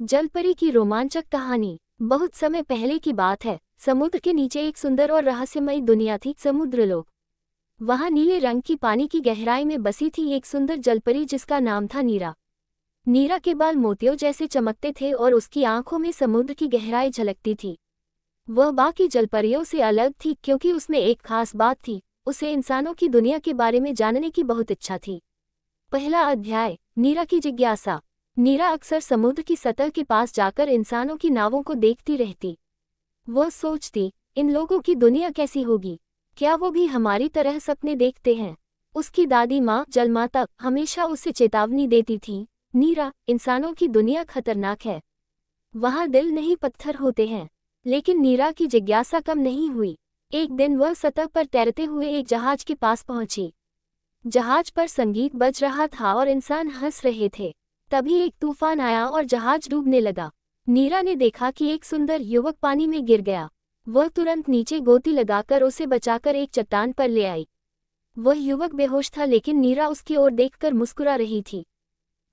जलपरी की रोमांचक कहानी। बहुत समय पहले की बात है। समुद्र के नीचे एक सुंदर और रहस्यमयी दुनिया थी, समुद्रलोक। वहां नीले रंग की पानी की गहराई में बसी थी एक सुंदर जलपरी जिसका नाम था नीरा। नीरा के बाल मोतियों जैसे चमकते थे और उसकी आंखों में समुद्र की गहराई झलकती थी। वह बाकी जलपरियों से अलग थी क्योंकि उसमें एक खास बात थी, उसे इंसानों की दुनिया के बारे में जानने की बहुत इच्छा थी। पहला अध्याय, नीरा की जिज्ञासा। नीरा अक्सर समुद्र की सतह के पास जाकर इंसानों की नावों को देखती रहती। वह सोचती, इन लोगों की दुनिया कैसी होगी, क्या वो भी हमारी तरह सपने देखते हैं। उसकी दादी माँ जलमाता हमेशा उसे चेतावनी देती थी, नीरा, इंसानों की दुनिया खतरनाक है, वहाँ दिल नहीं पत्थर होते हैं। लेकिन नीरा की जिज्ञासा कम नहीं हुई। एक दिन वह सतह पर तैरते हुए एक जहाज के पास पहुंची। जहाज पर संगीत बज रहा था और इंसान हंस रहे थे। तभी एक तूफान आया और जहाज डूबने लगा। नीरा ने देखा कि एक सुंदर युवक पानी में गिर गया। वह तुरंत नीचे गोती लगाकर उसे बचाकर एक चट्टान पर ले आई। वह युवक बेहोश था लेकिन नीरा उसकी ओर देखकर मुस्कुरा रही थी।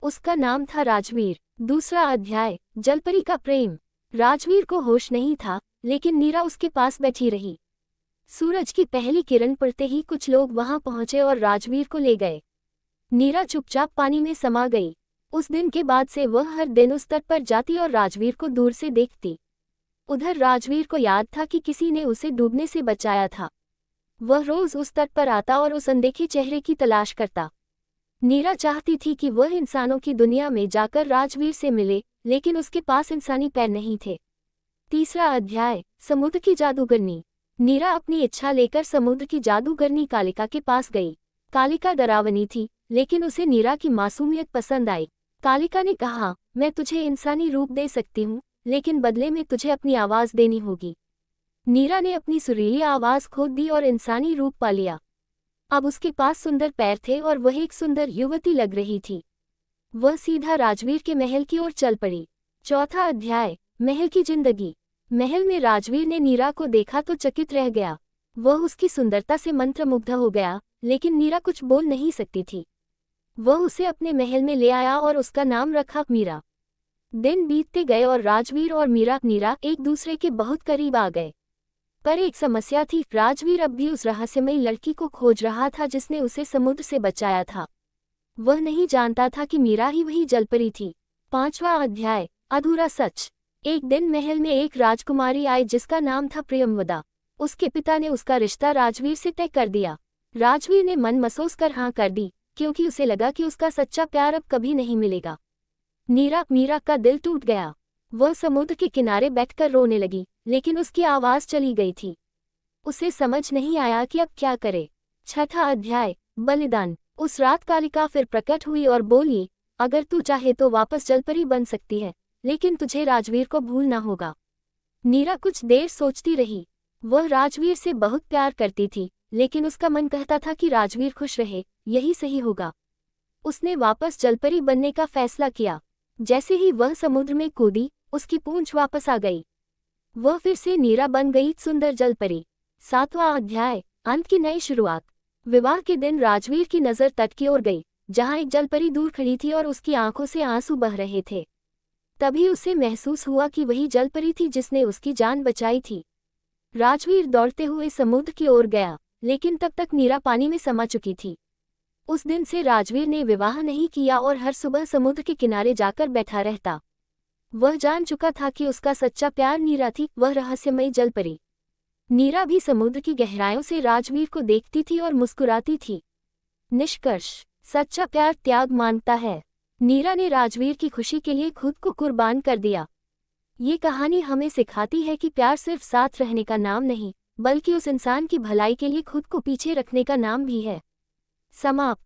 उसका नाम था राजवीर। दूसरा अध्याय, जलपरी का प्रेम। राजवीर को होश नहीं था, लेकिन नीरा उसके पास बैठी रही। सूरज की पहली किरण पड़ते ही कुछ लोग वहां पहुंचे और राजवीर को ले गए। नीरा चुपचाप पानी में समा गई। उस दिन के बाद से वह हर दिन उस तट पर जाती और राजवीर को दूर से देखती। उधर राजवीर को याद था कि किसी ने उसे डूबने से बचाया था। वह रोज उस तट पर आता और उस अनदेखे चेहरे की तलाश करता। नीरा चाहती थी कि वह इंसानों की दुनिया में जाकर राजवीर से मिले, लेकिन उसके पास इंसानी पैर नहीं थे। तीसरा अध्याय, समुद्र की जादूगरनी। नीरा अपनी इच्छा लेकर समुद्र की जादूगरनी कालिका के पास गई। कालिका डरावनी थी, लेकिन उसे नीरा की मासूमियत पसंद आई। कालिका ने कहा, मैं तुझे इंसानी रूप दे सकती हूँ, लेकिन बदले में तुझे अपनी आवाज़ देनी होगी। नीरा ने अपनी सुरीली आवाज़ खोद दी और इंसानी रूप पा लिया। अब उसके पास सुंदर पैर थे और वह एक सुंदर युवती लग रही थी। वह सीधा राजवीर के महल की ओर चल पड़ी। चौथा अध्याय, महल की जिंदगी। महल में राजवीर ने नीरा को देखा तो चकित रह गया। वह उसकी सुंदरता से मंत्रमुग्ध हो गया, लेकिन नीरा कुछ बोल नहीं सकती थी। वह उसे अपने महल में ले आया और उसका नाम रखा मीरा। दिन बीतते गए और राजवीर और नीरा एक दूसरे के बहुत करीब आ गए। पर एक समस्या थी, राजवीर अब भी उस रहस्यमयी लड़की को खोज रहा था जिसने उसे समुद्र से बचाया था। वह नहीं जानता था कि मीरा ही वही जलपरी थी। पांचवा अध्याय, अधूरा सच। एक दिन महल में एक राजकुमारी आई जिसका नाम था प्रियमवदा। उसके पिता ने उसका रिश्ता राजवीर से तय कर दिया। राजवीर ने मन मसोस कर हाँ कर दी, क्योंकि उसे लगा कि उसका सच्चा प्यार अब कभी नहीं मिलेगा। मीरा का दिल टूट गया। वह समुद्र के किनारे बैठकर रोने लगी, लेकिन उसकी आवाज़ चली गई थी। उसे समझ नहीं आया कि अब क्या करे। छठा अध्याय, बलिदान। उस रात कालिका फिर प्रकट हुई और बोली, अगर तू चाहे तो वापस जलपरी बन सकती है, लेकिन तुझे राजवीर को भूलना होगा। नीरा कुछ देर सोचती रही। वह राजवीर से बहुत प्यार करती थी, लेकिन उसका मन कहता था कि राजवीर खुश रहे, यही सही होगा। उसने वापस जलपरी बनने का फैसला किया। जैसे ही वह समुद्र में कूदी, उसकी पूंछ वापस आ गई। वह फिर से नीरा बन गई, सुंदर जलपरी। सातवां अध्याय, अंत की नई शुरुआत। विवाह के दिन राजवीर की नज़र तट की ओर गई, जहां एक जलपरी दूर खड़ी थी और उसकी आंखों से आंसू बह रहे थे। तभी उसे महसूस हुआ कि वही जलपरी थी जिसने उसकी जान बचाई थी। राजवीर दौड़ते हुए समुद्र की ओर गया, लेकिन तब तक नीरा पानी में समा चुकी थी। उस दिन से राजवीर ने विवाह नहीं किया और हर सुबह समुद्र के किनारे जाकर बैठा रहता। वह जान चुका था कि उसका सच्चा प्यार नीरा थी, वह रहस्यमयी जलपरी। नीरा भी समुद्र की गहराइयों से राजवीर को देखती थी और मुस्कुराती थी। निष्कर्ष, सच्चा प्यार त्याग मांगता है। नीरा ने राजवीर की खुशी के लिए खुद को कुर्बान कर दिया। ये कहानी हमें सिखाती है कि प्यार सिर्फ साथ रहने का नाम नहीं, बल्कि उस इंसान की भलाई के लिए खुद को पीछे रखने का नाम भी है। समाप्त।